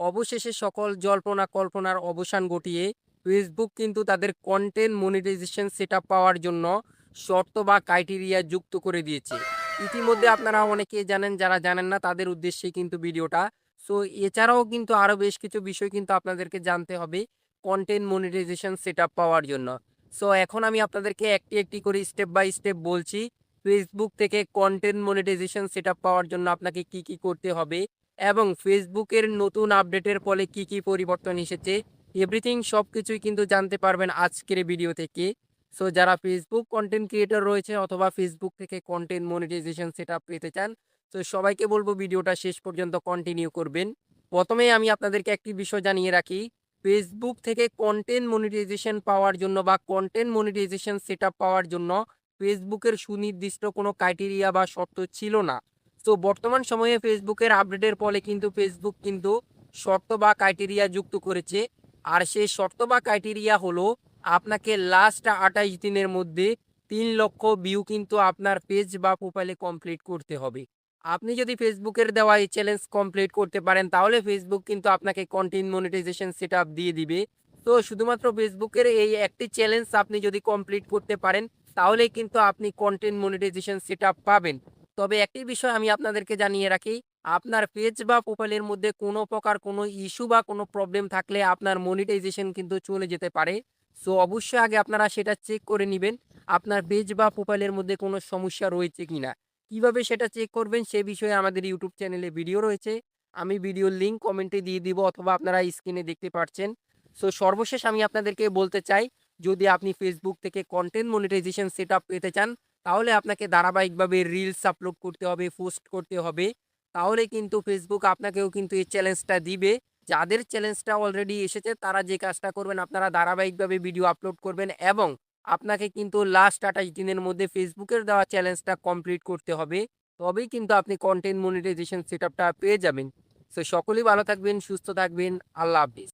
অবশেষে সকল জল্পনা কল্পনার অবসান ঘটিয়ে ফেসবুক কিন্তু তাদের কন্টেন্ট মনিটাইজেশন সেটআপ পাওয়ার জন্য শর্ত বা ক্রাইটেরিয়া যুক্ত করে দিয়েছে। ইতিমধ্যে আপনারা অনেকেই জানেন, যারা জানেন না তাদের উদ্দেশ্যে কিন্তু ভিডিওটা। সো এছাড়াও কিন্তু আরও বেশ কিছু বিষয় কিন্তু আপনাদেরকে জানতে হবে কন্টেন্ট মনিটাইজেশন সেটআপ পাওয়ার জন্য। সো এখন আমি আপনাদেরকে একটি একটি করে স্টেপ বাই স্টেপ বলছি। ফেসবুক থেকে কন্টেন্ট মনিটাইজেশন সেটআপ পাওয়ার জন্য আপনাকে কি কি করতে হবে এবং ফেসবুকের নতুন আপডেটের ফলে কি কি পরিবর্তন এসেছে, এভরিথিং সব কিছুই কিন্তু জানতে পারবেন আজকের ভিডিও থেকে। সো যারা ফেসবুক কন্টেন্ট ক্রিয়েটর রয়েছে অথবা ফেসবুক থেকে কন্টেন্ট মনিটাইজেশন সেটআপ পেতে চান, তো সবাইকে বলবো ভিডিওটা শেষ পর্যন্ত কন্টিনিউ করবেন। প্রথমেই আমি আপনাদেরকে একটি বিষয় জানিয়ে রাখি, ফেসবুক থেকে কন্টেন্ট মনিটাইজেশন পাওয়ার জন্য বা কন্টেন্ট মনিটাইজেশন সেটআপ পাওয়ার জন্য ফেসবুকের সুনির্দিষ্ট কোনো ক্রাইটেরিয়া বা শর্ত ছিল না। তো বর্তমান সময়ে ফেসবুকের আপডেটের ফলে কিন্তু ফেসবুক কিন্তু শর্ত বা ক্রাইটেরিয়া যুক্ত করেছে। আর সেই শর্ত বা ক্রাইটেরিয়া হলো, আপনাকে লাস্ট 28 দিনের মধ্যে 3 লক্ষ ভিউ কিন্তু আপনার পেজ বা প্রোফাইলে কমপ্লিট করতে হবে। আপনি যদি ফেসবুকের দেওয়া এই চ্যালেঞ্জ কমপ্লিট করতে পারেন, তাহলে ফেসবুক কিন্তু আপনাকে কন্টেন্ট মনিটাইজেশন সেটআপ দিয়ে দিবে। তো শুধুমাত্র ফেসবুকের এই একটি চ্যালেঞ্জ আপনি যদি কমপ্লিট করতে পারেন, তাহলেই কিন্তু আপনি কন্টেন্ট মনিটাইজেশন সেটআপ পাবেন। তবে একটি বিষয় আমি আপনাদেরকে জানিয়ে রাখি, আপনার পেজ বা প্রোফাইলের মধ্যে কোনো প্রকার কোনো ইস্যু বা কোনো প্রবলেম থাকলে আপনার মনিটাইজেশন কিন্তু চলে যেতে পারে। সো অবশ্যই আগে আপনারা সেটা চেক করে নেবেন আপনার পেজ বা প্রোফাইলের মধ্যে কোনো সমস্যা রয়েছে কিনা। কিভাবে সেটা চেক করবেন সে বিষয়ে আমাদের ইউটিউব চ্যানেলে ভিডিও রয়েছে। আমি ভিডিওর লিঙ্ক কমেন্টে দিয়ে দিব অথবা আপনারা স্ক্রিনে দেখতে পাচ্ছেন। সো সর্বশেষ আমি আপনাদেরকে বলতে চাই, যদি আপনি ফেসবুক থেকে কন্টেন্ট মনিটাইজেশন সেটআপ পেতে চান, তাহলে আপনাকে ধারাবাহিকভাবে রিলস আপলোড করতে হবে, পোস্ট করতে হবে। তাহলে কিন্তু ফেসবুক আপনাকেও কিন্তু এই চ্যালেঞ্জটা দিবে। যাদের চ্যালেঞ্জটা অলরেডি এসেছে তারা যে কাজটা করবেন, আপনারা ধারাবাহিকভাবে ভিডিও আপলোড করবেন এবং আপনাকে কিন্তু লাস্ট 28 দিনের মধ্যে ফেসবুকের দেওয়া চ্যালেঞ্জটা কমপ্লিট করতে হবে। তবেই কিন্তু আপনি কন্টেন্ট মনিটাইজেশন সেটআপটা পেয়ে যাবেন। সো সকলেই ভালো থাকবেন, সুস্থ থাকবেন। আল্লাহ হাফেজ।